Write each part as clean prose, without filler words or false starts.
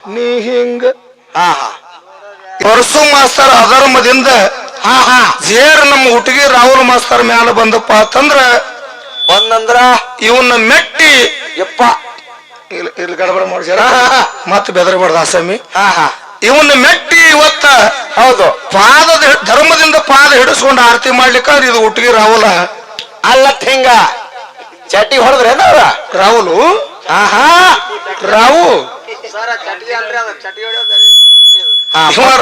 ನೀ ಹಿಂಗ ಪರಸು ಮಾಸ್ತರ್ ಅಧರ್ಮದಿಂದ ಜೇರ್ ನಮ್ಮ ಹುಟ್ಟಿಗೆ ರಾಹುಲ್ ಮಾಸ್ತರ್ ಮ್ಯಾಲ ಬಂದಪ್ಪ ಅಂತಂದ್ರ ಇವನ್ನ ಮೆಟ್ಟಿ ಯಪ್ಪ ಇಲ್ಲಿ ಗಡಬಡ ಮಾಡ್ಸ್ಯಾರ ಮತ್ತೆ ಬೆದರಬಾರ್ದು ಆಸಾಮಿ ಇವನ್ನ ಮೆಟ್ಟಿ ಇವತ್ತ ಹೌದು ಪಾದದ ಧರ್ಮದಿಂದ ಪಾದ ಹಿಡಿಸ್ಕೊಂಡು ಆರತಿ ಮಾಡ್ಲಿಕ್ಕ ಇದು ಹುಟ್ಟಿಗೆ ರಾಹುಲ ಅಲ್ಲತ್ ಹಿಂಗ ಚಟಿ ಹೊಡೆದ್ರೇನವ್ರ ರಾಹುಲು ರಾವು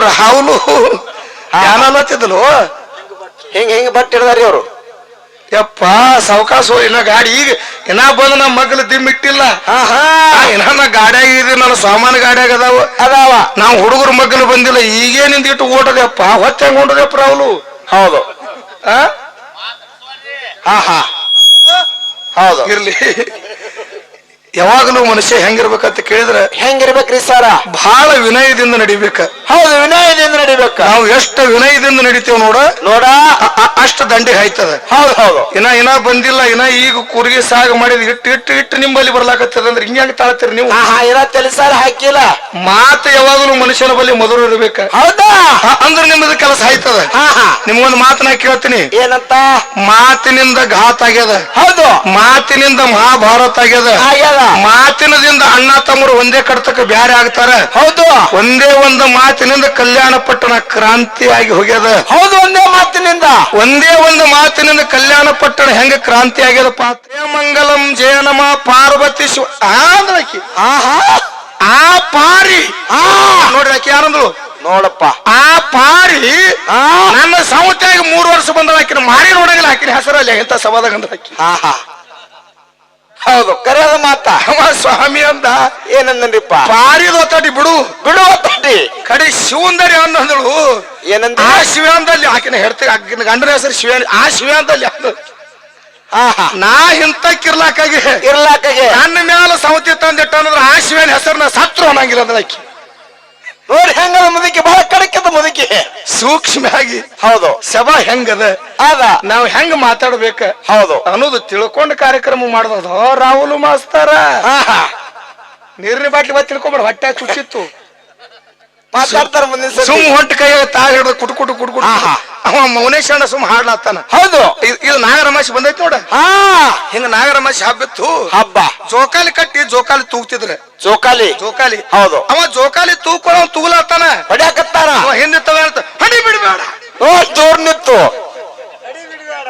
ರಾಹುಲು ಯಾನಲ್ಲತ್ತಿದ್ದಲು ಹಿಂಗ ಹಿಂಗ ಬಟ್ ಹಿಡ್ದಾರಿ ಅವ್ರು ಯಪ್ಪ ಸಾವಕಾಶ ಇನ್ನ ಗಾಡಿ ಈಗ ಇನ್ನ ಬಂದ ನಮ್ಮ ಮಗ್ಲ ದಿಮ್ಮಿಟ್ಟಿಲ್ಲ ಇನ್ನ ಗಾಡಿಯಾಗ ಇದ್ರಿ ನನ್ನ ಸಾಮಾನು ಗಾಡಿಯಾಗ ಅದಾವ ನಾವು ಹುಡುಗರ ಮಗ್ಲು ಬಂದಿಲ್ಲ ಈಗೇನಿಂದ ಇಟ್ಟು ಓಟದಪ್ಪ ಹೊತ್ತ ಹೆಂಗ್ ಹೊಂಟದಪ್ಪ ರಾಹುಲು ಹೌದು ಹೌದು ಇರ್ಲಿ ಯಾವಾಗಲೂ ಮನುಷ್ಯ ಹೆಂಗಿರ್ಬೇಕಂತ ಕೇಳಿದ್ರೆ ಹೆಂಗಿರ್ಬೇಕ್ರಿ ಸರ ಬಹಳ ವಿನಯದಿಂದ ನಡಿಬೇಕ ಹೌದು ವಿನಯದಿಂದ ನಡಿಬೇಕ ನಾವು ಎಷ್ಟು ವಿನಯದಿಂದ ನಡಿತೇವ್ ನೋಡ ಅಷ್ಟು ದಂಡಿ ಹಾಯ್ತದ ಹೌದು ಹೌದು ಇನ್ನ ಬಂದಿಲ್ಲ ಇನ್ನ ಈಗ ಕೂರ್ಗಿ ಸಾಗ ಮಾಡಿದ್ ಇಟ್ಟು ನಿಂಬಲ್ಲಿ ಬರ್ಲಾಕತ್ತದ ಅಂದ್ರೆ ಹಿಂಗ ತಾಳ್ತೀರಿ ನೀವು ಇನ್ನ ತಿಳಿಸಾರ ಹಾಕಿಲ್ಲ ಮಾತು ಯಾವಾಗಲೂ ಮನುಷ್ಯನ ಬಳಿ ಮೊದಲು ಇರ್ಬೇಕ ಹೌದಾ ಅಂದ್ರೆ ನಿಮ್ಮದ ಕೆಲಸ ಆಯ್ತದ ನಿಮ್ಗೊಂದು ಮಾತನ್ನ ಕೇಳ್ತೀನಿ ಏನಂತ ಮಾತಿನಿಂದ ಘಾತ್ ಆಗ್ಯದ ಹೌದು ಮಾತಿನಿಂದ ಮಹಾಭಾರತ ಆಗ್ಯದ ಮಾತಿನದಿಂದ ಅಣ್ಣ ತಮ್ಮರು ಒಂದೇ ಕಡ್ತಕ್ಕ ಬ್ಯಾರೆ ಆಗ್ತಾರ ಹೌದು ಒಂದೇ ಒಂದು ಮಾತಿನಿಂದ ಕಲ್ಯಾಣ ಪಟ್ಟಣ ಕ್ರಾಂತಿಯಾಗಿ ಹೋಗ್ಯದ ಹೌದು ಒಂದೇ ಒಂದು ಮಾತಿನಿಂದ ಕಲ್ಯಾಣ ಪಟ್ಟಣ ಹೆಂಗ ಕ್ರಾಂತಿ ಆಗ್ಯದಪ್ಪ ಮಂಗಲಂ ಜಯನಮ ಪಾರ್ವತಿ ಶಿವ ಆ ಪಾರಿ ನೋಡ್ರಿ ಆಕಿ ಯಾರಂದ್ರು ನೋಡಪ್ಪ ಆ ಪಾರಿ ನನ್ನ ಸಂವತ್ಯಾಗಿ 3 ವರ್ಷ ಬಂದ ಹಾಕಿನ ಮಾರಿ ನೋಡಂಗಿಲ್ಲ ಹಾಕಿನ ಹೆಸರಲ್ಲಿ ಎಂತ ಸವಾದಾಗ ಅಂದ್ರೆ ಹಾಕಿ ಹೌದು ಕರೆಯದ ಮಾತ ಸ್ವಾಮಿ ಅಂದ ಏನಂದ್ರಿಪ್ಪ ಪಾರಿದ ಒತ್ತಾಟಿ ಬಿಡು ಒತ್ತಾಟಿ ಕಡೆ ಶಿವಂದರಿ ಅಂದಳು ಏನಂದ ಆ ಶಿವಂದಲ್ಲಿ ಆಕಿನ ಹೇಳ್ತೀವಿ ಆಕಿನ ಗಂಡನ ಹೆಸರು ಶಿವ ಆ ಶಿವಂದಲ್ಲಿ ಅಂದ ನಾ ಇಂತ ಇರ್ಲಾಕಾಗಿ ನನ್ನ ಮ್ಯಾಲ ಸವತಿ ತಂದಿಟ್ಟ ಅನ್ನೋದ್ರ ಆ ಶಿವನ ಹೆಸರನ್ನ ಸತ್ರು ಅನ್ನಂಗಿಲ್ಲ ಅಂದ್ರೆ ಆಕಿ ನೋಡಿ ಹೆಂಗದ ಮುದುಕಿ ಬಹಳ ಕಡಕದ ಮುದುಕಿ ಸೂಕ್ಷ್ಮ ಆಗಿ ಹೌದು ಸಭಾ ಹೆಂಗದ ನಾವ್ ಹೆಂಗ ಮಾತಾಡ್ಬೇಕ ಹೌದು ಅನ್ನೋದು ತಿಳ್ಕೊಂಡ್ ಕಾರ್ಯಕ್ರಮ ಮಾಡೋದು ರಾಹುಲ್ ಮಾಸ್ತಾರ ನೀರಿನ ಬಾಟ್ಲಿ ಬತ್ ತಿಳ್ಕೊಂಬೇಡ ಹೊಟ್ಟೆ ಚುಚ್ಚಿತ್ತು ಮಾತಾಡ್ತಾರ ಮುಂದಿನ ಸುಮ್ ಹೊಂಟ ಕೈ ತಾ ಹಿಡ್ದ ಕುಟ್ಕುಟ್ಟು ಅವ ಮೌನೇಶ್ ಅಣ್ಣ ಸುಮ್ ಹಾಡ್ಲಾತಾನ ಹೌದು ಇದು ನಾಗರಮಾಸಿ ಬಂದೈತಿ ನೋಡ ಹಿಂಗ ನಾಗರಮಾಸಿ ಹಬ್ಬಿತ್ತು ಹಬ್ಬ ಜೋಕಾಲಿ ಕಟ್ಟಿ ಜೋಕಾಲಿ ತೂಗ್ತಿದ್ರೆ ಜೋಕಾಲಿ ಹೌದು ಅವ ಜೋಕಾಲಿ ತೂಕೊಳ್ಳೋ ತೂಗ್ಲಾತಾನ ಹೊಡ್ಯಾಕತ್ತಾರ ಅವ ಹಿಂದೆ ತಗೊಂಡ ಹೊಡಿ ಬಿಡ್ಬೇಡ ದೂರ್ ನಿತ್ತು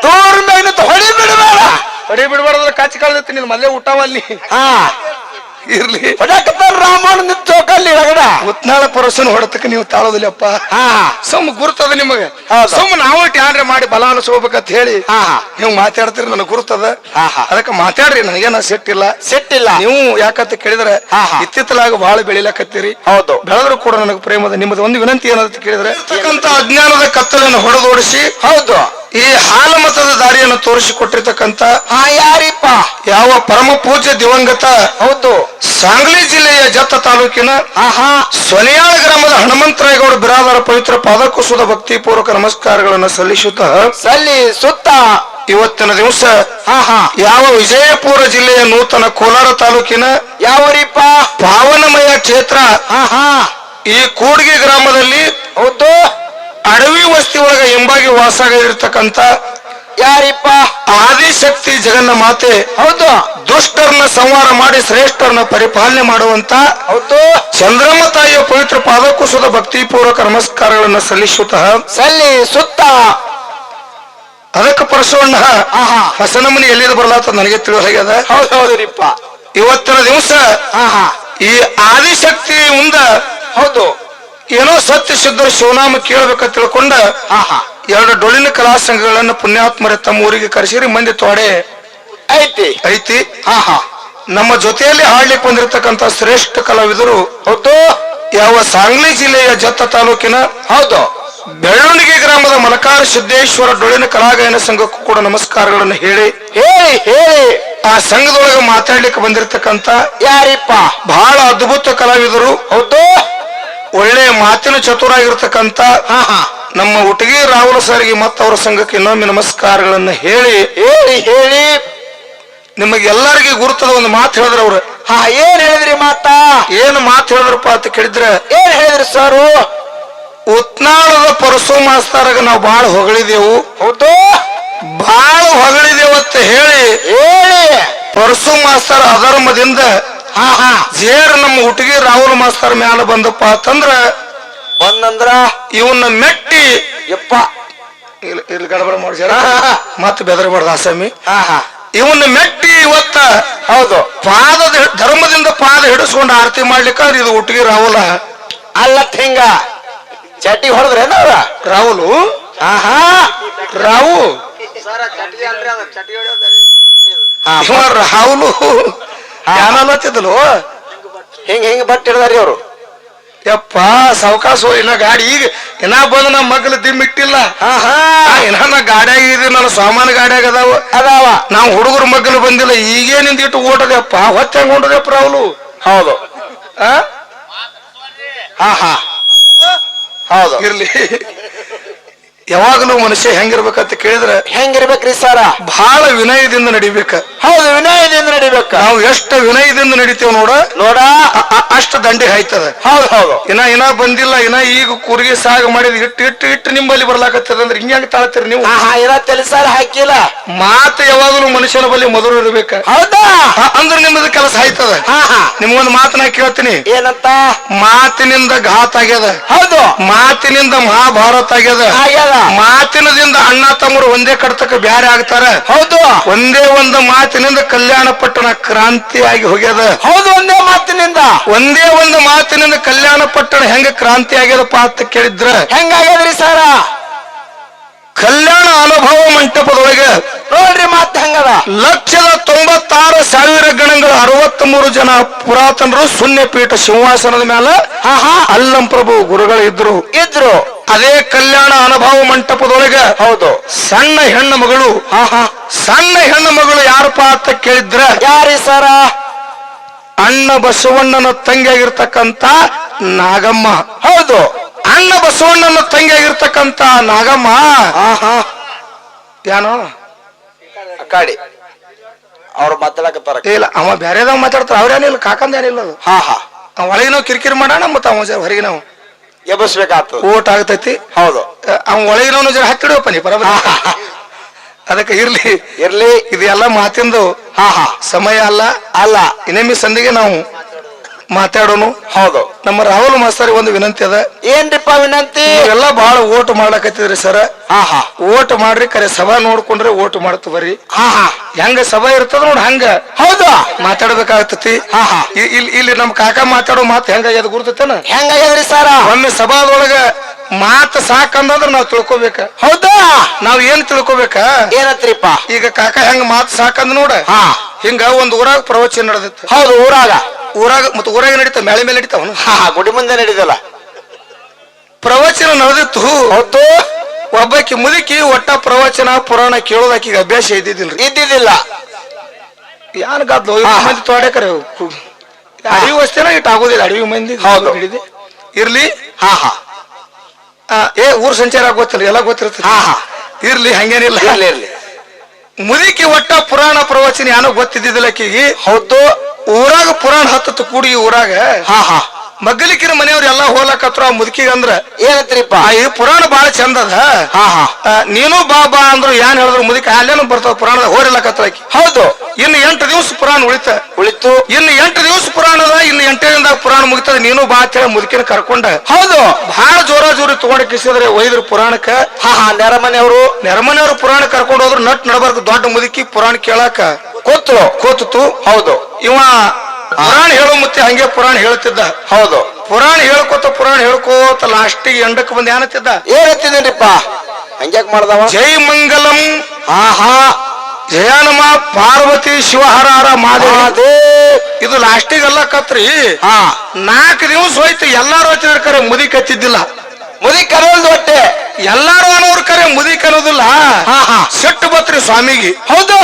ದೂರ್ ಮೇಲೆ ನಿತ್ತು ಹೊಡಿ ಬಿಡ್ಬೇಡ ಹೊಡಿ ಬಿಡ್ಬಾರ್ದ್ರ ಕಾಚಿ ಕಳ್ದೈತಿ ನೀನ್ ಮಲ್ಲೆ ಊಟವಲ್ಲಿ ಇರ್ಲಿ ಹೊಡ್ಯಾಕತ್ತಾರ ರಾಮಣ್ಣ ನಿತ್ತು ಜೋಕಾಲಿ ರಗಡ ಉತ್ನಾಳ ಪರಸನ ಹೊಡತಕ್ಕೆ ನೀವು ತಾಳೋದಿಲ್ಲಪ್ಪ ಸುಮ್ ಗುರ್ತದ ನಿಮಗೆ ಸುಮ್ ನಾವು ಟ್ಯಾನ್ರೆ ಮಾಡಿ ಬಲ ಅನಿಸ್ಕೋಬೇಕಂತ ಹೇಳಿ ನೀವು ಮಾತಾಡ್ತೀರಿ ನನಗೆ ಗುರ್ತದ ಅದಕ್ಕೆ ಮಾತಾಡ್ರಿ ನನಗೇನ ಸೆಟ್ಟಿಲ್ಲ ನೀವು ಯಾಕಂತ ಕೇಳಿದ್ರೆ ಇತ್ತಿತ್ತಲಾಗ ಬಹಳ ಬೆಳಿಲಕತ್ತೀರಿ ಹೌದು ಬೆಳೆದ್ರು ಕೂಡ ನನಗೆ ಪ್ರೇಮದ ನಿಮ್ಮದು ಒಂದು ವಿನಂತಿ ಏನಂತ ಕೇಳಿದ್ರೆ ಅಜ್ಞಾನದ ಕತ್ತಲನ್ನು ಹೊಡೆದೋಡಿಸಿ ಹೌದು ಈ ಹಾಲ ಮತದ ದಾರಿಯನ್ನು ತೋರಿಸಿಕೊಟ್ಟಿರ್ತಕ್ಕಂತ ಯಾರಿಪ್ಪ ಯಾವ ಪರಮ ಪೂಜ್ಯ ದಿವಂಗತ ಹೌದು ಸಾಂಗ್ಲಿ ಜಿಲ್ಲೆಯ ಜತ್ತ ತಾಲೂಕಿನ ಸೊನಿಯಾಳ ಗ್ರಾಮದ ಹನುಮಂತರಾಯಗೌಡ ಬಿರಾದರ ಪವಿತ್ರ ಪಾದಕುಸುದ ಭಕ್ತಿಪೂರ್ವಕ ನಮಸ್ಕಾರಗಳನ್ನು ಸಲ್ಲಿಸುತ್ತ ಇವತ್ತಿನ ದಿವಸ ಯಾವ ವಿಜಯಪುರ ಜಿಲ್ಲೆಯ ನೂತನ ಕೋಲಾರ ತಾಲೂಕಿನ ಯಾವರಿಪ್ಪ ಪಾವನಮಯ ಕ್ಷೇತ್ರ ಈ ಕೂಡ್ಗಿ ಗ್ರಾಮದಲ್ಲಿ ಹೌದು ಅಡವಿ ವಸ್ತಿ ಒಳಗ ಎಂಬಾಗಿ ವಾಸಾಗಿರ್ತಕ್ಕಂತ ಯಾರಿಪ್ಪ ಆದಿಶಕ್ತಿ ಜಗನ್ನ ಮಾತೆ ಹೌದು ದುಷ್ಟರನ್ನ ಸಂಹಾರ ಮಾಡಿ ಶ್ರೇಷ್ಠರನ್ನ ಪರಿಪಾಲನೆ ಮಾಡುವಂತ ಹೌದು ಚಂದ್ರಮ್ಮ ತಾಯಿಯ ಪವಿತ್ರ ಪಾದಕುಸುದ ಭಕ್ತಿಪೂರ್ವಕ ನಮಸ್ಕಾರಗಳನ್ನು ಸಲ್ಲಿಸುತ್ತ ಅದಕ್ಕೆ ಪರಸೋಣ್ಣ ಹಸನಮನಿ ಎಲ್ಲಿದ ಬರ್ಲಾತ ನನಗೆ ತಿಳಿದ ಹಾಗ್ಯದ ಹೌದೌದ್ರಿಪ್ಪ ಇವತ್ತಿನ ದಿವಸ ಈ ಆದಿಶಕ್ತಿ ಮುಂದ ಹೌದು ಏನೋ ಸತ್ಯ ಸಿದ್ಧರು ಶಿವನಾಮ ಕೇಳಬೇಕಂತ ತಿಳ್ಕೊಂಡ 2 ಡೊಳ್ಳಿನ ಕಲಾ ಸಂಘಗಳನ್ನ ಪುಣ್ಯಾತ್ಮರ ತಮ್ಮ ಊರಿಗೆ ಕರೆಸಿರಿ ಮಂದಿ ತೋಡೆ ಐತಿ ನಮ್ಮ ಜೊತೆಯಲ್ಲಿ ಹಾಡ್ಲಿಕ್ಕೆ ಬಂದಿರತಕ್ಕಂತ ಶ್ರೇಷ್ಠ ಕಲಾವಿದರು ಹೌದು ಯಾವ ಸಾಂಗ್ಲಿ ಜಿಲ್ಲೆಯ ಜತ್ತ ತಾಲೂಕಿನ ಹೌದು ಬೆಳ್ಳೊಂದಿಗೆ ಗ್ರಾಮದ ಮಲಕಾರ ಸಿದ್ದೇಶ್ವರ ಡೊಳ್ಳಿನ ಕಲಾಗಾಯನ ಸಂಘಕ್ಕೂ ಕೂಡ ನಮಸ್ಕಾರಗಳನ್ನು ಹೇಳಿ ಆ ಸಂಘದೊಳಗೆ ಮಾತಾಡ್ಲಿಕ್ಕೆ ಬಂದಿರತಕ್ಕಂತ ಯಾರಿಪ್ಪ ಬಹಳ ಅದ್ಭುತ ಕಲಾವಿದರು ಹೌದು ಒಳ್ಳೆ ಮಾತಿನ ಚತುರಾಗಿರ್ತಕ್ಕಂತ ನಮ್ಮ ಹುಟ್ಟಿಗೆ ರಾಹುಲ್ ಸರ್ಗೆ ಮತ್ತು ಅವರ ಸಂಘಕ್ಕೆ ಇನ್ನೊಮ್ಮೆ ನಮಸ್ಕಾರಗಳನ್ನು ಹೇಳಿ ಹೇಳಿ ನಿಮಗೆ ಎಲ್ಲರಿಗೆ ಗುರುತದ ಒಂದು ಮಾತು ಹೇಳಿದ್ರ ಅವ್ರು ಏನ್ ಹೇಳಿದ್ರಿ ಮಾತಾ? ಏನು ಮಾತು ಹೇಳಿದ್ರಪ್ಪ ಅಂತ ಕೇಳಿದ್ರ ಏನ್ ಹೇಳಿದ್ರಿ ಸರ್? ಉತ್ನಾಳದ ಪರಸು ಮಾಸ್ತರಾಗ ನಾವು ಬಾಳ ಹೊಗಳಿದೆವು. ಹೌದು, ಬಾಳ ಹೊಗಳಿದೇವತ್ತ ಹೇಳಿ ಪರಸು ಮಾಸ್ತರ್ ಅಧರ್ಮದಿಂದ ಜೇರ್ ನಮ್ಮ ಹುಟ್ಟಿಗೆ ರಾಹುಲ್ ಮಾಸ್ತರ್ ಮ್ಯಾಲ ಬಂದಪ್ಪ ಅಂತಂದ್ರ ಬಂದಂದ್ರ ಇವನ್ನ ಮೆಟ್ಟಿ ಯಪ್ಪ ಇಲ್ಲಿ ಗಡಬಡ ಮಾಡ್ಸ್ಯಾರ ಮತ್ತ ಬೆದರಬಾರ್ದು ಆಸಾಮಿ. ಇವನ್ನ ಮೆಟ್ಟಿ ಇವತ್ತ ಹೌದು ಪಾದದ ಧರ್ಮದಿಂದ ಪಾದ ಹಿಡಿಸ್ಕೊಂಡು ಆರತಿ ಮಾಡ್ಲಿಕ್ಕ ಇದು ಹುಟ್ಟಿಗೆ ರಾಹುಲ ಅಲ್ಲತ್ ಹಿಂಗ ಚಟಿ ಹೊಡೆದ್ರೇನ ರಾಹುಲು? ರಾವು ರಾಹುಲು ಯಾನತ್ತಿದ್ದಲು ಹಿಂಗ ಹಿಂಗ ಬಟ್ ಹಿಡ್ದಾರಿ ಅವ್ರು. ಯಪ್ಪ ಸಾವಕಾಶ ಇನ್ನ ಗಾಡಿ ಈಗ ಇನ್ನ ಬಂದು ನಮ್ಮ ಮಗ್ಲ ದಿಮ್ಮಿಟ್ಟಿಲ್ಲ. ಇನ್ನ ನಾ ಗಾಡಿಯಾಗ ಇದೀವಿ, ನನ್ನ ಸಾಮಾನು ಗಾಡಿಯಾಗ ಅದಾವ. ನಾವು ಹುಡುಗರ ಮಗ್ಲು ಬಂದಿಲ್ಲ, ಈಗೇನಿಂದ ಇಟ್ಟು ಓಟದಪ್ಪ ಹೊತ್ತ ಹೆಂಗ ಹೊಂಟದಪ್ಪ ರಾಹುಲು. ಹೌದು ಹೌದು ಇರ್ಲಿ. ಯಾವಾಗಲೂ ಮನುಷ್ಯ ಹೆಂಗಿರ್ಬೇಕಂತ ಕೇಳಿದ್ರೆ ಹೆಂಗಿರ್ಬೇಕ್ರಿ ಸರ? ಬಹಳ ವಿನಯದಿಂದ ನಡಿಬೇಕ. ಹೌದು, ವಿನಯದಿಂದ ನಡಿಬೇಕ. ನಾವು ಎಷ್ಟು ವಿನಯದಿಂದ ನಡಿತೇವ್ ನೋಡ ಅಷ್ಟ ದಂಡಿ ಹಾಯ್ತದ. ಹೌದು ಹೌದು. ಇನ್ನ ಬಂದಿಲ್ಲ, ಇನ್ನ ಈಗ ಕೂರ್ಗಿ ಸಾಗ ಮಾಡಿದ್ ಇಟ್ಟು ನಿಂಬಲ್ಲಿ ಬರ್ಲಾಕತ್ತದ ಅಂದ್ರೆ ಹಿಂಗ ತಾಳ್ತೀರಿ ನೀವು? ಸಾರ ಹಾಕಿಲ್ಲ. ಮಾತು ಯಾವಾಗಲೂ ಮನುಷ್ಯನ ಬಳಿ ಮಧುರ ಇರ್ಬೇಕ. ಹೌದಾ? ಅಂದ್ರೆ ನಿಮ್ಮದು ಕೆಲಸ ಆಯ್ತದ. ನಿಮ್ಗೊಂದು ಮಾತನ್ನ ಕೇಳ್ತೀನಿ. ಏನಂತ? ಮಾತಿನಿಂದ ಘಾತ್ ಆಗ್ಯದ. ಹೌದು, ಮಾತಿನಿಂದ ಮಹಾಭಾರತ ಆಗ್ಯದ. ಮಾತಿನದಿಂದ ಅಣ್ಣ ತಮ್ಮರು ಒಂದೇ ಕಡ್ತಕ್ಕ ಬ್ಯಾರೆ ಆಗ್ತಾರ. ಹೌದು, ಒಂದೇ ಒಂದು ಮಾತಿನಿಂದ ಕಲ್ಯಾಣ ಪಟ್ಟಣ ಕ್ರಾಂತಿಯಾಗಿ ಹೋಗ್ಯದ. ಹೌದು, ಒಂದೇ ಒಂದು ಮಾತಿನಿಂದ ಕಲ್ಯಾಣ ಪಟ್ಟಣ ಹೆಂಗ ಕ್ರಾಂತಿ ಆಗ್ಯದಪ್ಪ ಅಂತ ಕೇಳಿದ್ರ ಹೆಂಗಾಗ್ಯದ್ರಿ ಸರ? ಕಲ್ಯಾಣ ಅನುಭವ ಮಂಟಪದೊಳಗೆ ನೋಡ್ರಿ ಮಾತು ಹೆಂಗದ. 1,96,000 ಗಣಗಳು 63 ಜನ ಪುರಾತನರು ಶೂನ್ಯಪೀಠ ಸಿಂಹಾಸನದ ಮೇಲೆ ಅಲ್ಲಂ ಪ್ರಭು ಗುರುಗಳು ಇದ್ರು. ಅದೇ ಕಲ್ಯಾಣ ಅನುಭವ ಮಂಟಪದೊಳಗೆ ಹೌದು ಸಣ್ಣ ಹೆಣ್ಣು ಮಗಳು. ಸಣ್ಣ ಹೆಣ್ಣು ಮಗಳು ಯಾರಪ್ಪ ಅಂತ ಕೇಳಿದ್ರ ಯಾರಿ ಸರ? ಅಣ್ಣ ಬಸವಣ್ಣನ ತಂಗಿಯಾಗಿರ್ತಕ್ಕಂತ ನಾಗಮ್ಮ. ಹೌದು, ಅಣ್ಣ ಬಸವಣ್ಣನ ತಂಗಿಯಾಗಿರ್ತಕ್ಕಂತ ನಾಗಮ್ಮ. ಏನೋ ಕಾಡಿ ಅವ್ರು ಮಾತಾಡಕತ್ತಾರ. ಇಲ್ಲ, ಅವ ಬ್ಯಾರೆದಾಗ ಮಾತಾಡ್ತಾರ, ಅವ್ರೇನಿಲ್ಲ, ಕಾಕಂದೇನಿಲ್ಲ ಅದು. ಒಳಗೆ ನಾವು ಕಿರಿಕಿರಿ ಮಾಡೋಣ, ಮತ್ತೆ ಅವ ಹೊರಗೆ ನಾವು ಎಬ್ಬಸ್ಬೇಕಾಗ್ತದೆ, ಓಟ್ ಆಗ್ತೈತಿ. ಹೌದು, ಅವ್ ಒಳಗಿನವನು ಜರ ಹತ್ತಿಡಪ್ಪ ನೀ ಬರಬ. ಅದಕ್ಕೆ ಇರ್ಲಿ ಇರ್ಲಿ, ಇದು ಎಲ್ಲ ಮಾತಿಂದು ಸಮಯ ಅಲ್ಲ. ಇನ್ನೊಮ್ಮೆ ಸಂದಿಗೆ ನಾವು ಮಾತಾಡೋನು. ಹೌದು, ನಮ್ಮ ರಾಹುಲ್ ಮಾಸ್ತರ್ ಒಂದು ವಿನಂತಿ ಅದ. ಏನ್ರಿಪ್ಪ ವಿನಂತಿ? ಎಲ್ಲ ಬಹಳ ಓಟ್ ಮಾಡ್ಲಕತ್ತಿದ್ರಿ ಸರ್. ಓಟ್ ಮಾಡ್ರಿ, ಕರೆ ಸಭಾ ನೋಡ್ಕೊಂಡ್ರೆ ಓಟ್ ಮಾಡ್ತು ಬರ್ರಿ. ಹೆಂಗ ಸಭಾ ಇರ್ತದ ನೋಡ್ ಹಂಗ. ಹೌದು, ಮಾತಾಡ್ಬೇಕಾಗತತಿ. ಇಲ್ಲಿ ನಮ್ ಕಾಕ ಮಾತಾಡೋ ಮಾತು ಹೆಂಗಾಗ್ಯದ ಗುರ್ತೇನ? ಹೆಂಗಾಗ್ಯದ್ರಿ ಸರ್? ಒಮ್ಮೆ ಸಭಾದೊಳಗ ಮಾತು ಸಾಕಂದ್ರೆ ನಾವ್ ತಿಳ್ಕೊಬೇಕ. ಹೌದಾ? ನಾವ್ ಏನ್ ತಿಳ್ಕೊಬೇಕ? ಏನತ್ರಿಪ್ಪ? ಈಗ ಕಾಕ ಹೆಂಗ ಮಾತು ಸಾಕಂದ್ ನೋಡ, ಹಿಂಗ ಒಂದ್ ಊರಾಗ ಪ್ರವಚನ ನಡೆದಿತ್ತು. ಹೌದು, ಊರಾಗ ಮತ್ತೆ ಊರಾಗ ನಡೀತಾವ, ಮೇಲೆ ಮೇಲೆ ನಡೀತಾವ, ಗುಡಿ ಮುಂದೆ ನಡೀತಲ್ಲ. ಪ್ರವಚನ ನಡೆದಿತ್ತು. ಹೌದು, ಒಬ್ಬಾಕಿ ಮುದುಕಿ ಒಟ್ಟ ಪ್ರವಚನ ಪುರಾಣ ಕೇಳೋದಾಕಿಗೆ ಅಭ್ಯಾಸ ಇದ್ದಿದ್ದಿಲ್ಲ. ಯಾನ್ ಗದ್ಲು ಮಂದಿ ತೋಡಕರೆ ಅಡವಿ ವಸ್ತೇನ ಇಟ್ಟು ಆಗೋದಿಲ್ಲ, ಅಡವಿ ಮಂದಿ. ಹೌದು, ಇರ್ಲಿ. ಊರ್ ಸಂಚಾರ ಗೊತ್ತಿಲ್ಲ, ಎಲ್ಲ ಗೊತ್ತಿರ್ತದೆ. ಇರ್ಲಿ, ಹಂಗೇನಿಲ್ಲ. ಇರ್ಲಿ, ಮುದುಕಿ ಒಟ್ಟ ಪುರಾಣ ಪ್ರವಚನ ಏನೋ ಗೊತ್ತಿದ್ದಿದ್ದಿಲ್ಲ ಆಕಿಗೆ. ಹೌದು, ಊರಾಗ ಪುರಾಣ ಹತ್ತತ್ತು ಕೂಡಿ ಊರಾಗ ಮಗ್ಗಲಿಕ್ಕಿನ ಮನೆಯವ್ರು ಎಲ್ಲಾ ಹೋಲಕತ್ರ. ಆ ಮುದುಕಿಗೆ ಅಂದ್ರ ಏನತ್ರಿಪ್ಪ, ಈ ಪುರಾಣ ಬಾಳ ಚಂದ ಅದ, ನೀನು ಬಾ ಅಂದ್ರು. ಏನ್ ಹೇಳಿದ್ರು ಮುದುಕಿ ಅಲ್ಲೇನು ಬರ್ತಾವ ಪುರಾಣದ ಹೋರಿಲ್ಲಕತ್ರ ಆಕಿ. ಹೌದು, ಇನ್ನು 8 ದಿವಸ ಪುರಾಣ ಉಳಿತು. ಇನ್ನು 8 ದಿವಸ ಪುರಾಣ ಅದ, ಇನ್ನು 8ನೇ ದಿನದಾಗ ಪುರಾಣ ಮುಗಿತದ. ನೀನು ಬಾ ಅಂತ ಹೇಳಿ ಮುದುಕಿನ ಕರ್ಕೊಂಡ. ಹೌದು, ಬಹಳ ಜೋರಿ ತಗೊಂಡ ಕಿಸಿದ್ರೆ ಒಯ್ದ್ರು ಪುರಾಣಕ್ಕ. ನೆರಮನೆಯವರು ಪುರಾಣ ಕರ್ಕೊಂಡು ಹೋದ್ರು. ನಡಬಾರ್ದು ದೊಡ್ಡ ಮುದುಕಿ ಪುರಾಣ ಕೇಳಾಕ ಕೂತು. ಹೌದು, ಇವ ಪುರಾಣ ಹೇಳೋ ಮುತ್ತೆ ಹಂಗೆ ಪುರಾಣ ಹೇಳ್ತಿದ್ದ. ಹೌದು, ಪುರಾಣ ಹೇಳ್ಕೋತ ಲಾಸ್ಟಿಗೆ ಎಂಡಕ್ಕೆ ಬಂದು ಏನತ್ತಿದ್ದ? ಏನತ್ತಿದ್ದೇನ್ರಿಪ್ಪ? ಹಂಗ್ಯಾಕ್ ಮಾಡ್ದವ? ಜೈ ಮಂಗಲಂ ಜಯನಮ ಪಾರ್ವತಿ ಶಿವಹರ ಮಾದೇ. ಇದು ಲಾಸ್ಟಿಗೆಲ್ಲ ಕತ್ರಿ 4 ದಿವಸ ಹೋಯ್ತು. ಎಲ್ಲಾರು ಹಚ್ಚಿದ್ರ ಕರೆ ಮುದಿ ಕತ್ತಿದ್ದಿಲ್ಲ. ಮುದಿ ಕರೋದು ಹೊಟ್ಟೆ ಎಲ್ಲಾರು ಅನ್ನೋರ್ ಕರೆ ಮುದಿ ಕರೋದಿಲ್ಲ. ಸೆಟ್ಟು ಬತ್ರಿ ಸ್ವಾಮಿಗೆ. ಹೌದು,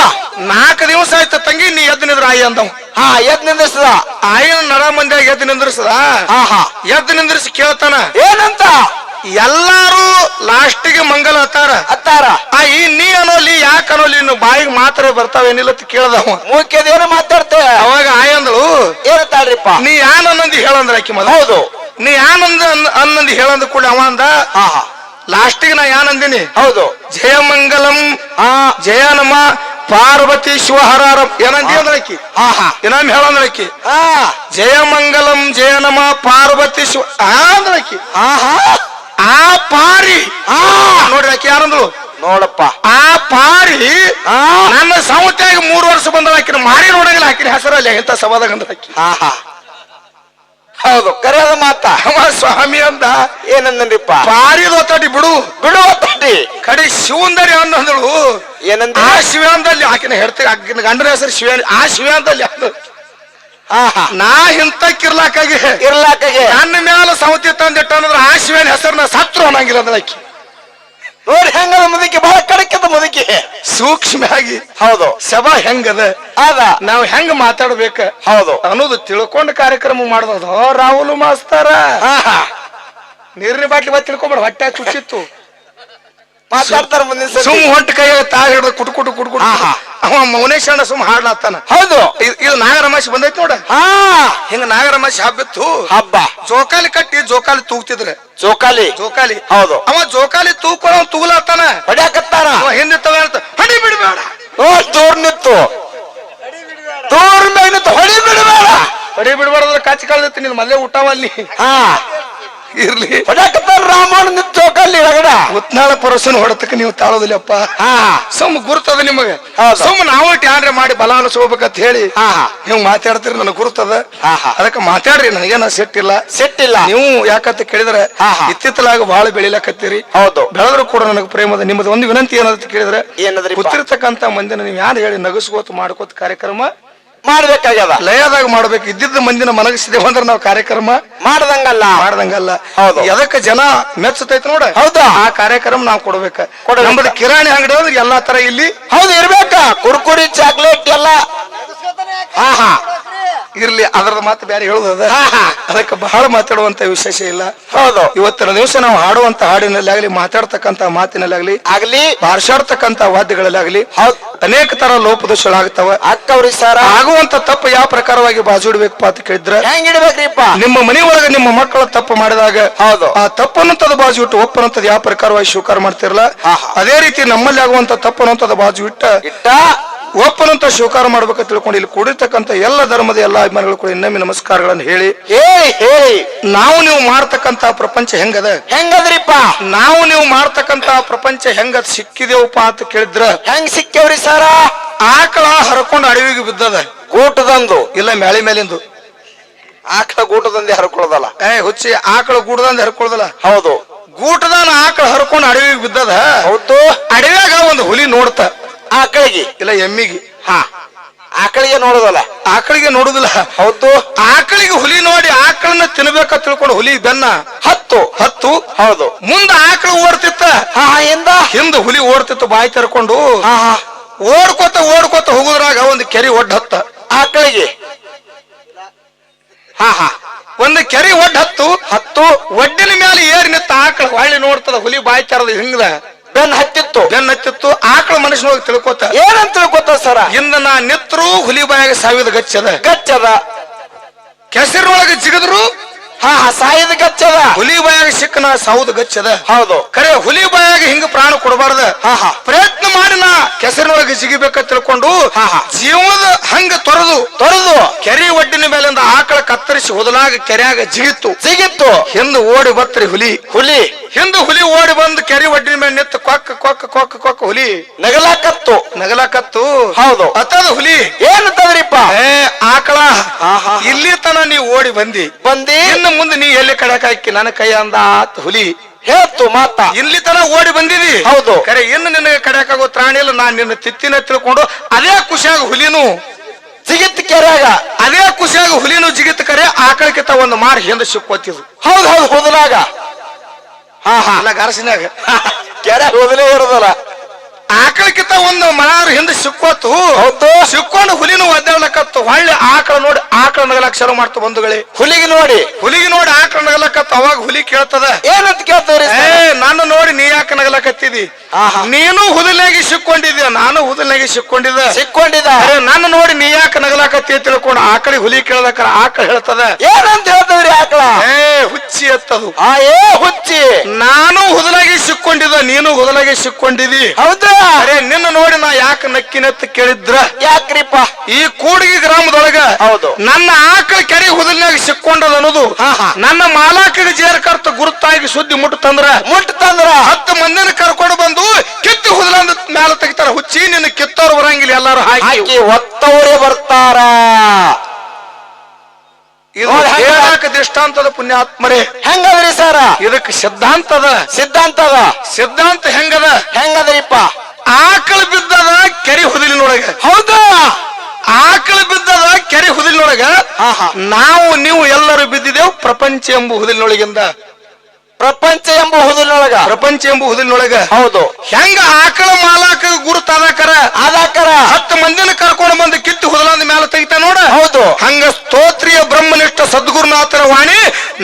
4 ದಿವಸ ಆಯ್ತ ತಂಗಿ, ನೀ ಎದ್ದು ನಿಂದ್ರ ಆಯಿ ಅಂದವ್. ಎದ್ದು ನಿಂದ್ರಿಸದ ಆಯಿನ ನಡ ಮಂದಿಯಾಗ ಎದ್ದು ನಿಂದ್ರಿಸದ. ಎದ್ದು ನಿಂದ್ರಿಸಿ ಕೇಳ್ತಾನ ಏನಂತ? ಎಲ್ಲಾರು ಲಾಸ್ಟಿಗೆ ಮಂಗಲ ಅತ್ತಾರ ಈ ನೀ ಅನ್ನೋಲಿ ಯಾಕ ಅನ್ನೋಲಿ ಇನ್ನು ಬಾಯಿಗೆ ಮಾತ್ರ ಬರ್ತಾವೇನಿಲ್ಲ ಅಂತ ಕೇಳ್ದವ ಮೂಕ್ಯದೇನು ಮಾತಾಡ್ತೇವೆ ಅವಾಗ ಆಯಂದಳು ಏನಂತಾಳ್ರಿಪ್ಪ ನೀ ಯಾನ್ ಅನ್ನಂದು ಹೇಳಂದ್ರ ಆಕಿ ಮೊದಲು ಹೌದು ನೀ ಯಾನಂದ ಅನ್ನಂದು ಹೇಳಂದ ಕೂಡ ಅವ ಅಂದ ಲಾಸ್ಟಿಗೆ ನಾ ಯಾನಂದಿನಿ ಹೌದು ಜಯಮಂಗಲಂ ಜಯನಮ ಪಾರ್ವತಿ ಶಿವಹರಾರಂ ಏನಂದಿ ಅಂದ್ರಕ್ಕಿ ಏನಂದ್ ಹೇಳಂದ್ರಕ್ಕಿ ಜಯಮಂಗಲಂ ಜಯನಮ ಪಾರ್ವತಿ ಶಿವ ಅಂದ್ರಕ್ಕಿ ಆ ಪಾರಿ ನೋಡ್ರಿ ಆಕಿ ಯಾರಂದ್ರು ನೋಡಪ್ಪ ಆ ಪಾರಿ ನನ್ನ ಸಂವತ್ಯಾಗ 3 ವರ್ಷ ಬಂದಳ ಆಕಿನ ಮಾರಿ ನೋಡಂಗಿಲ್ಲ ಆಕಿನ ಹೆಸರಲ್ಲಿ ಎಂತ ಸವಾದಾಗ ಅಂದ್ರ ಆಕಿ ಹೌದು ಕರೆಯದ ಮಾತ ಅವ ಸ್ವಾಮಿ ಅಂದ ಏನಂದ್ರಿಪ್ಪ ಪಾರಿದ ಒತ್ತಡಿ ಬಿಡು ಒತ್ತಡಿ ಕಡೆ ಶಿವಂದರಿ ಅಂದಳು ಏನಂದ ಆ ಶಿವಂದಲ್ಲಿ ಆಕಿನ ಹೇಳ್ತೀವಿ ಆಕಿನ ಗಂಡನ ಹೆಸರು ಶಿವ ಆ ಶಿವಂದಲ್ಲಿ ಅಂದ ನಾ ಇಂತ ಇರ್ಲಾಕಾಗಿ ನನ್ನ ಮ್ಯಾಲ ಸವತಿ ತಂದಿಟ್ಟ ಅಂದ್ರೆ ಆ ಶಿವನ ಹೆಸರನ್ನ ಸತ್ರು ಅನ್ನಂಗಿಲ್ಲ ಅಂದ್ರೆ ಆಕಿ ನೋಡಿ ಹೆಂಗ ಮುದುಕಿ ಬಹಳ ಕಡಕದ ಮುದುಕಿ ಸೂಕ್ಷ್ಮ ಆಗಿ ಹೌದು ಸಭಾ ಹೆಂಗದ ನಾವ್ ಹೆಂಗ ಮಾತಾಡ್ಬೇಕ ಹೌದು ಅನ್ನೋದು ತಿಳ್ಕೊಂಡ ಕಾರ್ಯಕ್ರಮ ಮಾಡೋದು ರಾಹುಲ್ ಮಾಸ್ತಾರ ನೀರಿನ ಬಾಟ್ಲಿ ಬತ್ ತಿಳ್ಕೊಂಬೇಡ ಹೊಟ್ಟೆ ಚುಚ್ಚಿತ್ತು ಮಾತಾಡ್ತಾರ ಮುಂದಿನ ಸುಮ್ ಹೊಟ್ಟ ಕೈ ತಾ ಹಿಡ್ದು ಕುಟ್ಕುಟ್ಟು ಅವ ಮೌನೇಶ್ ಅಣ್ಣ ಸುಮ್ ಹಾಡ್ಲಾತಾನ ಹೌದು ಇದು ನಾಗರಮಾಸಿ ಬಂದೈತಿ ನೋಡ ಹಿಂಗ ನಾಗರಮಾಸಿ ಹಬ್ಬಿತ್ತು ಹಬ್ಬ ಜೋಕಾಲಿ ಕಟ್ಟಿ ಜೋಕಾಲಿ ತೂಗ್ತಿದ್ರ ಜೋಕಾಲಿ ಹೌದು ಅವ ಜೋಕಾಲಿ ತೂಕೊಳ್ಳೋ ತೂಗ್ಲಾತಾನ ಹೊಡ್ಯಾಕತ್ತಾರ ಅವ ಹಿಂದಿತ್ತವ ಅಂತ ಹೊಡಿ ಬಿಡ್ಬೇಡ ದೂರ್ ನಿತ್ತು ದೂರ್ ಮೇಲೆ ನಿತ್ತು ಹೊಡಿ ಬಿಡಬೇಡ ಹೊಡಿ ಬಿಡ್ಬಾರ್ದ್ರ ಕಾಚಿ ಕಳ್ದೈತಿ ನೀನ್ ಮಲ್ಲೆ ಊಟವಲ್ಲಿ ಇರ್ಲಿ ಹೊಡ್ಯಾಕತ್ತಾರ ರಾಮಣ್ಣ ನಿತ್ತು ಜೋಕಾಲಿ ಒಳಗಡ ಉತ್ನಾಳ ಪರಸನ ಹೊಡತಕ್ಕೆ ನೀವು ತಾಳೋದಿಲ್ಲಪ್ಪ ಸುಮ್ ಗುರ್ತದ ನಿಮಗೆ ಸುಮ್ ನಾವು ಟ್ಯಾನ್ರೆ ಮಾಡಿ ಬಲ ಅನಿಸ್ಕೋಬೇಕಂತ ಹೇಳಿ ನೀವು ಮಾತಾಡ್ತೀರಿ ನನಗೆ ಗುರ್ತದ ಅದಕ್ಕೆ ಮಾತಾಡ್ರಿ ನನಗೇನ ಸೆಟ್ಟಿಲ್ಲ ನೀವು ಯಾಕಂತ ಕೇಳಿದ್ರೆ ಇತ್ತಿತ್ತಲಾಗ ಬಹಳ ಬೆಳಿಲಕತ್ತೀರಿ ಹೌದು ಬೆಳೆದ್ರು ಕೂಡ ನನಗೆ ಪ್ರೇಮದ ನಿಮ್ಮದು ಒಂದು ವಿನಂತಿ ಏನಂತ ಕೇಳಿದ್ರೆ ಏನದ್ರಿ ಗೊತ್ತಿರ್ತಕ್ಕಂತ ಮಂದಿನ ನೀವು ಯಾರು ಹೇಳಿ ನಗಸ್ಕೋತ ಮಾಡ್ಕೋತ ಕಾರ್ಯಕ್ರಮ ಮಾಡ್ಬೇಕಾಗ್ಯದ ಲಯದಾಗ ಮಾಡ್ಬೇಕು ಇದ್ದಿದ್ದ ಮಂದಿನ ಮನಗಿಸಿದೇವ ಅಂದ್ರೆ ನಾವು ಕಾರ್ಯಕ್ರಮ ಮಾಡ್ದಂಗಲ್ಲ ಹೌದು ಎದಕ್ಕೆ ಜನ ಮೆಚ್ಚತೈತಿ ನೋಡ ಹೌದಾ ಆ ಕಾರ್ಯಕ್ರಮ ನಾವು ಕೊಡ್ಬೇಕ ನಮ್ಮದು ಕಿರಾಣಿ ಅಂಗಡಿ ಅಂದ್ರೆ ಎಲ್ಲಾ ತರ ಇಲ್ಲಿ ಹೌದು ಇರ್ಬೇಕ ಕುರ್ಕುರಿ ಚಾಕ್ಲೇಟ್ ಎಲ್ಲ ಇರ್ಲಿ ಅದರದ ಮಾತು ಬೇರೆ ಹೇಳುದ ಅದಕ್ಕೆ ಬಹಳ ಮಾತಾಡುವಂತ ವಿಶೇಷ ಇಲ್ಲ ಹೌದು ಇವತ್ತಿನ ದಿವಸ ನಾವು ಹಾಡುವಂತ ಹಾಡಿನಲ್ಲಿ ಆಗ್ಲಿ ಮಾತಾಡ್ತಕ್ಕಂತ ಮಾತಿನಲ್ಲಿ ಆಗ್ಲಿ ಬಾರ್ಸಾಡ್ತಕ್ಕಂತ ವಾದ್ಯಗಳಲ್ಲಿ ಆಗ್ಲಿ ಅನೇಕ ತರ ಲೋಪದೋಷಗಳಾಗ್ತಾವ ಅಕ್ಕವ್ರಿ ಸರ್ ಆಗುವಂತ ತಪ್ಪು ಯಾವ ಪ್ರಕಾರವಾಗಿ ಬಾಜು ಇಡ್ಬೇಕಪ್ಪ ಅಂತ ಕೇಳಿದ್ರೆ ಹೆಂಗ್ ಇಡ್ಬೇಕ್ರಿಪ್ಪ ನಿಮ್ಮ ಮನೆಯೊಳಗೆ ನಿಮ್ಮ ಮಕ್ಕಳ ತಪ್ಪು ಮಾಡಿದಾಗ ಹೌದು ಆ ತಪ್ಪನ್ನಂತದ ಬಾಜು ಇಟ್ಟು ಒಪ್ಪನಂತದ್ ಯಾವ ಪ್ರಕಾರವಾಗಿ ಸ್ವೀಕಾರ ಮಾಡ್ತಿರಲ್ಲ ಅದೇ ರೀತಿ ನಮ್ಮಲ್ಲಿ ಆಗುವಂತ ತಪ್ಪನ್ನಂತದ ಬಾಜು ಇಟ್ಟ ಒಪ್ಪನಂತ ಸ್ವೀಕಾರ ಮಾಡ್ಬೇಕಂತ ತಿಳ್ಕೊಂಡು ಇಲ್ಲಿ ಕೂಡಿರ್ತಕ್ಕಂಥ ಎಲ್ಲ ಧರ್ಮದ ಎಲ್ಲ ಅಭಿಮಾನಿಗಳು ಕೂಡ ಇನ್ನೊಮ್ಮೆ ನಮಸ್ಕಾರಗಳನ್ನು ಹೇಳಿ ನಾವು ನೀವು ಮಾಡ್ತಕ್ಕಂತ ಪ್ರಪಂಚ ಹೆಂಗದ್ರಿಪ್ಪ ನಾವು ನೀವು ಮಾಡ್ತಕ್ಕಂತ ಪ್ರಪಂಚ ಹೆಂಗ ಸಿಕ್ಕಿದೇವಪ್ಪ ಅಂತ ಕೇಳಿದ್ರ ಹೆಂಗ್ ಸಿಕ್ಕೇವ್ರಿ ಸರ ಆಕಳ ಹರ್ಕೊಂಡು ಅಡವಿಗೆ ಬಿದ್ದದ ಗೂಟದಂದು ಇಲ್ಲ ಮ್ಯಾಳಿ ಮೇಲಿಂದು ಆಕಳ ಗೂಟದಂದೆ ಹರ್ಕೊಳ್ಳೋದಲ್ಲ ಹುಚ್ಚಿ ಆಕಳ ಗೂಟದಂದ ಹರ್ಕೊಳ್ಳೋದಲ್ಲ ಹೌದು ಗೂಟದಾನ ಆಕಳ ಹರ್ಕೊಂಡು ಅಡವಿಗೆ ಬಿದ್ದದ ಹೌದು ಅಡವ್ಯಾಗ ಒಂದು ಹುಲಿ ನೋಡ್ತ ಆಕಳಿಗೆ ಇಲ್ಲ ಎಮ್ಮಿಗೆ ಆಕಳಿಗೆ ನೋಡುದಲ್ಲ ಆಕಳಿಗೆ ನೋಡುದಿಲ್ಲ ಹೌದು ಆಕಳಿಗೆ ಹುಲಿ ನೋಡಿ ಆಕಳನ್ನ ತಿನ್ಬೇಕ ತಿಳ್ಕೊಂಡು ಹುಲಿ ಬೆನ್ನ ಹತ್ತು ಹೌದು ಮುಂದ ಆಕಳ ಓಡ್ತಿತ್ತ ಹಿಂದ ಹುಲಿ ಓಡ್ತಿತ್ತು ಬಾಯಿ ತೆರ್ಕೊಂಡು ಓಡ್ಕೋತ ಹೋಗುದ್ರಾಗ ಒಂದು ಕೆರೆ ಒಡ್ಡ ಆಕಳಿಗೆ ಒಂದು ಕೆರೆ ಒಡ್ಡ ಹತ್ತು ಒಡ್ಡಿನ ಮೇಲೆ ಏರಿ ನಿತ್ತ ಆಕಳ ಹೊಳ್ಳಿ ನೋಡ್ತದ ಹುಲಿ ಬಾಯಿ ತೆರದ ಹಿಂಗದ ಬೆನ್ ಹತ್ತಿತ್ತು ಆಕಳ ಮನುಷ್ಯನೊಳಗೆ ತಿಳ್ಕೊತ ಏನಂತ ತಿಳ್ಕೊತ ಸರ ಇಂದ ನಾ ನಿತ್ರು ಹುಲಿ ಬಾಯಾಗ ಸಾವಿದ ಗಚ್ಚದ ಕೆಸರಿನೊಳಗೆ ಜಿಗದ್ರು ಸಾಯದ ಗಚ್ಚದ ಹುಲಿ ಬಾಯಾಗ ಸಿಕ್ಕನ ಸಾವುದ ಗಚ್ಚದ ಹೌದು ಖರೆ ಹುಲಿ ಬಾಯಾಗ ಹಿಂಗ ಪ್ರಾಣ ಕೊಡಬಾರ್ದ ಪ್ರಯತ್ನ ಮಾಡಿ ನಾ ಕೆಸರಿನೊಳಗೆ ಜಿಗಿಬೇಕ ತಿಳ್ಕೊಂಡು ಜೀವದ ಹಂಗ ತೊರೆದು ಕೆರೆ ಒಡ್ಡಿನ ಮೇಲಿಂದ ಆಕಳ ಕತ್ತರಿಸಿ ಹೊದಲಾಗ ಕೆರೆಯಾಗ ಜಿಗಿತ್ತು ಹಿಂದ ಓಡಿ ಬತ್ರಿ ಹುಲಿ ಹಿಂದ ಹುಲಿ ಓಡಿ ಬಂದು ಕೆರೆ ಒಡ್ಡಿನ ಮೇಲೆ ನಿತ್ತು ಕೊಕ್ಕ ಹುಲಿ ನಗಲಾಕತ್ತು ಹೌದು ಅತ್ತದ ಹುಲಿ ಏನಂತದ್ರಿಪ್ಪ ಆಕಳ ಇಲ್ಲಿ ತನ ನೀ ಓಡಿ ಬಂದಿ ಇನ್ನು ಮುಂದೆ ನೀ ಎಲ್ಲಿ ಕಡಕ ಹಾಕಿ ನನ್ನ ಕೈ ಅಂದ ಹುಲಿ ಹೇಳ್ತು ಮಾತ ಇಲ್ಲಿ ತನ ಓಡಿ ಬಂದಿದಿ ಹೌದು ಕರೆ ಇನ್ನು ನಿನಗೆ ಕಡಕಾಗೋ ತ್ರಾಣಿ ಇಲ್ಲ ನಾನ್ ನಿನ್ನ ತಿತ್ತಿನ ತಿಳ್ಕೊಂಡು ಅದೇ ಖುಷಿಯಾಗ ಹುಲಿನು ಜಿಗಿತ್ ಕೆರೆಯಾಗ ಅದೇ ಖುಷಿಯಾಗ ಹುಲಿನು ಜಿಗಿತ್ ಕರೆ ಆಕಳಕ್ಕಿಂತ ಒಂದು ಮಾರ್ ಹಿಂದೆ ಸಿಕ್ಕೋತಿದ್ ಹೌದು ಹೋದಲಾಗ ಅಲ್ಲ ಗರಸಿನಾಗ ಕೆರೆ ಹೋದಲೇ ಇರೋದಲ್ಲ ಆಕಳಕ್ಕಿಂತ ಒಂದು ಮಾರು ಹಿಂದೆ ಸಿಕ್ಕೋತು ಹೌದು ಸಿಕ್ಕೊಂಡು ಹುಲಿನು ಒದ್ದಾಡ್ಲಕತ್ತು ಹೊಳ್ಳಿ ಆಕಳ ನೋಡಿ ಆಕಳ ನಗಲಕ್ ಶುರು ಮಾಡ್ತು ಬಂಧುಗಳೇ ಹುಲಿಗೆ ನೋಡಿ ಆಕಳ ನಗಲಕತ್ತ ಅವಾಗ ಹುಲಿ ಕೇಳ್ತದ, ಏನಂತ ಕೇಳ್ತದ್ರಿ? ನಾನು ನೋಡಿ ನೀ ಯಾಕೆ ನಗಲಕತ್ತಿದಿ? ನೀನು ಹುದಲಾಗಿ ಸಿಕ್ಕೊಂಡಿದ್ಯ, ನಾನು ಹುದಲಾಗಿ ಸಿಕ್ಕೊಂಡಿದ್ದ. ನನ್ನ ನೋಡಿ ನೀ ಯಾಕೆ ನಗಲಾಕತ್ತಿ ತಿಳ್ಕೊಂಡು ಆಕಳಿ ಹುಲಿ ಕೇಳದಕ್ಕ ಆಕಳ ಹೇಳ್ತದ, ಏನಂತ ಹೇಳ್ತದ್ರಿ ಆಕಳ? ಹುಚ್ಚಿ ಎತ್ತದು. ಹುಚ್ಚಿ, ನಾನು ಹುದಲಾಗಿ ಸಿಕ್ಕೊಂಡಿದ್ದ, ನೀನು ಹುದಲಾಗಿ ಸಿಕ್ಕೊಂಡಿದಿ. ಹೌದಾ? ನಿನ್ನ ನೋಡಿ ನಾ ಯಾಕೆ ನಕ್ಕಿನತ್ತ ಕೇಳಿದ್ರ? ಯಾಕ್ರಿಪ್ಪ? ಈ ಕೂಡಗಿ ಗ್ರಾಮದೊಳಗ ಹೌದು ನನ್ನ ಆಕಳ ಕೆರೆ ಹುದಲ್ನಾಗ ಸಿಕ್ಕೊಂಡದ ಅನ್ನೋದು ನನ್ನ ಮಾಲಾಕಿಗೆ ಜೇರ್ಕರ್ತ ಗುರುತಾಗಿ ಸುದ್ದಿ ಮುಟ್ಟತಂದ್ರ 10 ಮಂದಿನ ಕರ್ಕೊಂಡು ಬಂದು ಕಿತ್ತು ಹುದಲಂದ ಮ್ಯಾಲ ತೆಗಿತಾರ. ಹುಚ್ಚಿ, ನಿನ್ನ ಕಿತ್ತವ್ರು ಬರಂಗಿಲ್ಲ, ಎಲ್ಲಾರು ಹಾಕಿ ಒತ್ತವರೇ ಬರ್ತಾರ. ಇದು ಹೇಳಾಕ ದೃಷ್ಟಾಂತದ ಪುಣ್ಯಾತ್ಮರೇ. ಹೆಂಗದ್ರಿ ಸರ? ಇದಕ್ಕೆ ಸಿದ್ಧಾಂತ ಹೆಂಗದ್ರಿಪ್ಪ? ಆಕಳ ಬಿದ್ದದ ಕೆರೆ ಹುದಲಿನೊಳಗ. ಹೌದಾ? ಆಕಳ ಬಿದ್ದದ ಕೆರೆ ಹುದಲಿನೊಳಗ. ನಾವು ನೀವು ಎಲ್ಲರೂ ಬಿದ್ದಿದ್ದೇವು ಪ್ರಪಂಚ ಎಂಬ ಹುದಲಿನೊಳಗಿಂದ. ಪ್ರಪಂಚ ಎಂಬ ಹುದಲಿನೊಳಗ. ಹೌದು. ಹೆಂಗ ಆಕಳ ಮಾಲಾಕ ಗುರುತಾದಾಕರ 10 ಮಂದಿನ ಕರ್ಕೊಂಡು ಬಂದು ಕಿತ್ತು ಹುದಲಂದ ಮ್ಯಾಲ ತೆಗಿತಾ ನೋಡ. ಹೌದು. ಹಂಗ ಸ್ತೋತ್ರಿಯ ಬ್ರಹ್ಮನಿಷ್ಠ ಸದ್ಗುರುನಾಥರ ವಾಣಿ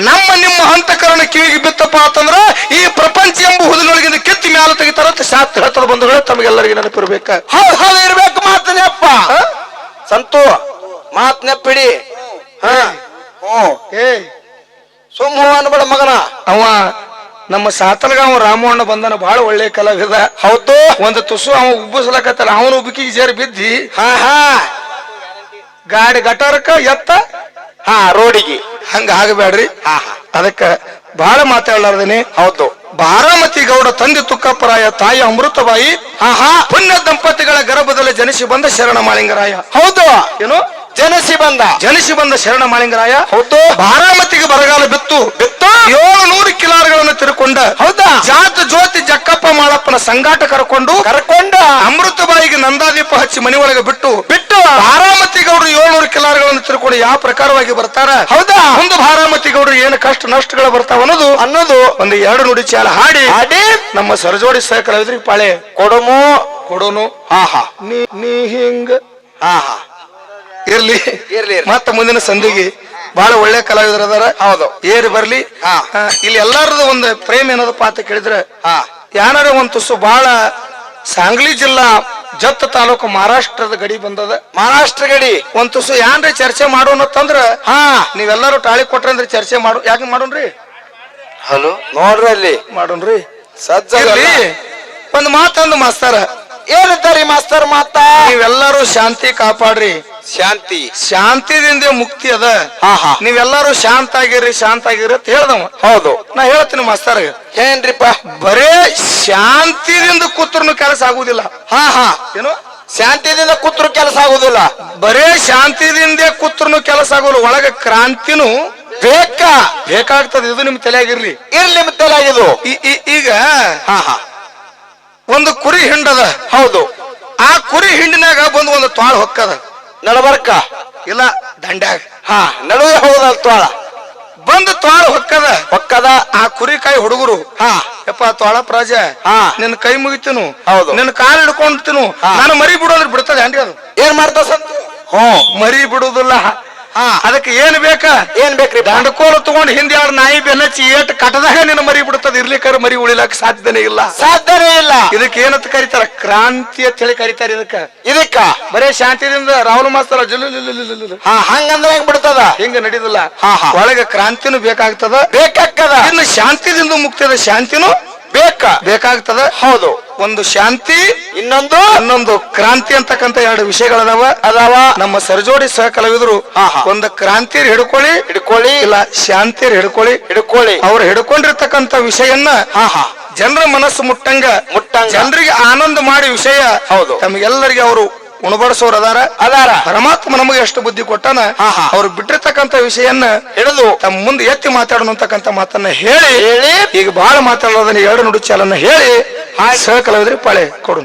ನಮ್ಮ ಹಂತಕರಣ ಕಿವಿಗೆ ಬಿತ್ತಪ್ಪ ಅಂತಂದ್ರ ಈ ಪ್ರಪಂಚ ಎಂಬ ಹುದಲಿನೊಳಗಿಂದ ಕಿತ್ತಿ ಮ್ಯಾಲ ತೆಗಿತಾರಂತ ಶಾಸ್ತ್ರ ಹೇಳ್ತದ. ಬಂಧುಗಳು, ತಮಗೆಲ್ಲರಿಗೆ ನೆನಪಿರ್ಬೇಕ. ಹೌದು ಇರ್ಬೇಕು. ಮಾತನೆಪ್ಪ ಸಂತು, ಮಾತ್ ನೆಪ್ಪಿಡಿ. ಸುಮ್ಮ ಅನ್ಬೇಡ ಮಗನ. ಅವ ನಮ್ಮ ಸಾತಲ್ಗಾವ ರಾಮಣ್ಣ ಬಂದನ, ಬಹಳ ಒಳ್ಳೆ ಕಲಾವಿದ. ಹೌದು. ಒಂದು ತುಸು ಅವ ಉಬ್ಬಿಸ್ಲಕತ್ತಾರ, ಅವನು ಉಬ್ಬಿಕಿಗೆ ಜೇರ್ ಬಿದ್ದಿ ಗಾಡಿ ಗಟಾರಕ್ಕ ಎತ್ತ ರೋಡಿಗೆ. ಹಂಗ ಆಗಬೇಡ್ರಿ. ಅದಕ್ಕ ಬಹಳ ಮಾತಾಡ್ಲಾರ್ದೇನೆ. ಹೌದು. ಬಾರಾಮತಿ ಗೌಡ ತಂದೆ ತುಕ್ಕಪ್ಪರಾಯ, ತಾಯಿ ಅಮೃತಬಾಯಿ, ಪುಣ್ಯ ದಂಪತಿಗಳ ಗರ್ಭದಲ್ಲಿ ಜನಿಸಿ ಬಂದ ಶರಣ ಮಾಳಿಂಗರಾಯ. ಹೌದು. ಏನು ಜನಿಸಿ ಬಂದ ಶರಣ ಮಾಳಿಂಗರಾಯ. ಹೌದು. ಬಾರಾಮತಿಗೆ ಬರಗಾಲ ಬಿತ್ತು 700 ಕಿಲಾರಗಳನ್ನು ತಿರುಕೊಂಡ. ಹೌದಾ? ಜಾತ ಜ್ಯೋತಿ ಜಕ್ಕಪ್ಪ ಮಾಳಪ್ಪನ ಸಂಗಾಟ ಕರ್ಕೊಂಡು ಅಮೃತಬಾಯಿಗೆ ನಂದಾದೀಪ ಹಚ್ಚಿ ಮನೆ ಒಳಗೆ ಬಿಟ್ಟು ಬಾರಾಮತಿ ಗೌಡರು 700 ಕಿಲಾರಗಳನ್ನು ತಿರುಕೊಂಡು ಯಾವ ಪ್ರಕಾರವಾಗಿ ಬರ್ತಾರ. ಹೌದಾ? ಒಂದು ಬಾರಾಮತಿ ಗೌಡರು ಏನು ಕಷ್ಟ ನಷ್ಟಗಳು ಬರ್ತಾವ ಅನ್ನೋದು ಒಂದು 2 ನುಡಿ ಚಾಲ ಹಾಡಿ ನಮ್ಮ ಸರಜೋಡಿ ಸಹ ಕಲಾವಿದ್ರಿಗೆ ಪಾಳೆ ಕೊಡೋನು. ನೀ ಹಿಂಗ ಇರ್ಲಿ ಮತ್ತ ಮುಂದಿನ ಸಂಧಿಗೆ ಬಹಳ ಒಳ್ಳೆ ಕಲಾವಿದರು ಅದಾರ. ಹೌದು. ಏರಿ ಬರ್ಲಿ. ಇಲ್ಲಿ ಎಲ್ಲಾರದು ಒಂದು ಪ್ರೇಮ ಏನದಪ್ಪ ಅಂತ ಕೇಳಿದ್ರೆ, ಯಾರ ಒಂದು ತುಸು ಬಹಳ ಸಾಂಗ್ಲಿ ಜಿಲ್ಲಾ ಜತ್ ತಾಲೂಕು ಮಹಾರಾಷ್ಟ್ರದ ಗಡಿ ಬಂದದ. ಮಹಾರಾಷ್ಟ್ರ ಗಡಿ ಒಂದ್ ತುಸು ಯಾನ್ರಿ ಚರ್ಚೆ ಮಾಡೋಣತ್ತಂದ್ರ ನೀವೆಲ್ಲರೂ ತಾಳಿ ಕೊಟ್ರಂದ್ರೆ ಚರ್ಚೆ ಯಾಕೆ ಮಾಡೋಣ್ರಿ? ಹಲೋ ನೋಡ್ರಿ, ಅಲ್ಲಿ ಮಾಡೋಣ್ರಿ. ಸಜ್ಜಲ್ಲಿ ಒಂದ್ ಮಾತಂದು ಮಾಸ್ತಾರ ಏನಂತಾರಿ ಮಾಸ್ತರ್ ಮಾತ? ನೀವೆಲ್ಲರೂ ಶಾಂತಿ ಕಾಪಾಡ್ರಿ. ಶಾಂತಿದಿಂದ ಮುಕ್ತಿ ಅದ. ನೀವೆಲ್ಲರೂ ಶಾಂತ ಆಗಿರ್ರಿ ಅಂತ ಹೇಳ್ದವ. ಹೌದು. ನಾ ಹೇಳ್ತೀನಿ ಮಾಸ್ತರ್, ಏನ್ರಿಪ್ಪ? ಬರೇ ಶಾಂತಿದಿಂದ ಕೂತ್ರು ಕೆಲಸ ಆಗುದಿಲ್ಲ. ಏನು ಶಾಂತಿದಿಂದ ಕೂತ್ರು ಕೆಲಸ ಆಗುದಿಲ್ಲ? ಬರೇ ಶಾಂತಿದಿಂದ ಕೂತ್ರು ಕೆಲಸ ಆಗೋಲ್ಲ, ಒಳಗ ಕ್ರಾಂತಿನೂ ಬೇಕಾಗ್ತದೆ. ಇದು ನಿಮ್ ತಲೆಯಾಗಿರ್ಲಿ. ನಿಮ್ ತಲೆಯಾಗಿದು. ಈಗ ಒಂದು ಕುರಿ ಹಿಂಡದ. ಹೌದು. ಆ ಕುರಿ ಹಿಂಡಿನಾಗ ಬಂದು ಒಂದು ತ್ವಾಳ ಹೊಕ್ಕದ. ನಡಬರ್ಕ ಇಲ್ಲ, ದಂಡ್ಯಾಗ ನಡುವೆ ಹೋದ ತ್ವಾಳ ಬಂದು ತ್ವಾಳ ಹೊಕ್ಕದ. ಆ ಕುರಿ ಕಾಯಿ ಹುಡುಗರು, ಯಪ್ಪ ತ್ವಾಳ ಪ್ರಾಜ, ನಿನ್ನ ಕೈ ಮುಗಿತೀನು, ನಿನ್ನ ಕಾಲು ಹಿಡ್ಕೊಂಡ್ತೀನು, ನಾನು ಮರಿ ಬಿಡೋದ್ರೆ ಬಿಡ್ತದೆ ಅಂಡಿ. ಅದು ಏನ್ ಮಾಡ್ತಾ ಸಂತು? ಮರಿ ಬಿಡುದಿಲ್ಲ. ಅದಕ್ಕೆ ಏನ್ ಬೇಕ್ರಿ? ದಂಡಕೋಲು ತಗೊಂಡು ಹಿಂದೆ 2 ನಾಯಿ ಬೆನ್ನಚ್ಚಿ ಏಟ್ ಕಟ್ಟದಾಗ ನಿನ್ನ ಮರಿ ಬಿಡ್ತದೆ. ಇರ್ಲಿಕ್ಕಾರ ಮರಿ ಉಳಿಲಕ್ ಸಾಧ್ಯನೇ ಇಲ್ಲ. ಇದಕ್ಕೆ ಏನಂತ ಕರೀತಾರ? ಕ್ರಾಂತಿ ಅಂತ ಹೇಳಿ ಕರೀತಾರೆ. ಇದಕ್ಕ ಬರೇ ಶಾಂತಿದಿಂದ ರಾಹುಲ್ ಮಾಸ್ತರ ಹಂಗಂದ್ರೆ ಹೆಂಗ್ ಬಿಡ್ತದ? ಹಿಂಗ ನಡೀದಿಲ್ಲ. ಒಳಗ ಕ್ರಾಂತಿನೂ ಬೇಕಾಗ್ತದ. ಇನ್ನು ಶಾಂತಿದಿಂದ ಮುಕ್ತಿದ ಶಾಂತಿನೂ ಬೇಕಾಗ್ತದ. ಹೌದು. ಒಂದು ಶಾಂತಿ, ಇನ್ನೊಂದು ಕ್ರಾಂತಿ ಅಂತಕ್ಕಂತ 2 ವಿಷಯಗಳದಾವ. ನಮ್ಮ ಸರಜೋಡಿ ಸಹ ಕಲಾವಿದರು ಒಂದು ಕ್ರಾಂತಿ ಹಿಡ್ಕೊಳ್ಳಿ ಇಲ್ಲ ಶಾಂತಿ ಹಿಡ್ಕೊಳ್ಳಿ. ಅವ್ರು ಹಿಡ್ಕೊಂಡಿರ್ತಕ್ಕಂತ ವಿಷಯನ್ನ ಜನರ ಮನಸ್ಸು ಮುಟ್ಟಂಗ ಜನರಿಗೆ ಆನಂದ ಮಾಡಿ ವಿಷಯ ತಮಗೆಲ್ಲರಿಗೆ ಅವರು ಉಣಬಡಿಸೋರು ಅದಾರ. ಪರಮಾತ್ಮ ನಮಗೆ ಎಷ್ಟು ಬುದ್ಧಿ ಕೊಟ್ಟಾನ, ಅವ್ರು ಬಿಟ್ಟಿರ್ತಕ್ಕಂತ ವಿಷಯನ್ನ ಹಿಡಿದು ತಮ್ಮ ಮುಂದೆ ಎತ್ತಿ ಮಾತಾಡೋತಕ್ಕಂತ ಮಾತನ್ನ ಹೇಳಿ ಈಗ ಬಹಳ ಮಾತಾಡೋದನ್ನ 2 ನುಡಿ ಚಾಲನ್ನ ಹೇಳಿ ಸಹ ಕಲಾವಿದ್ರಿಗೆ ಪಾಳೆ ಕೊಡು.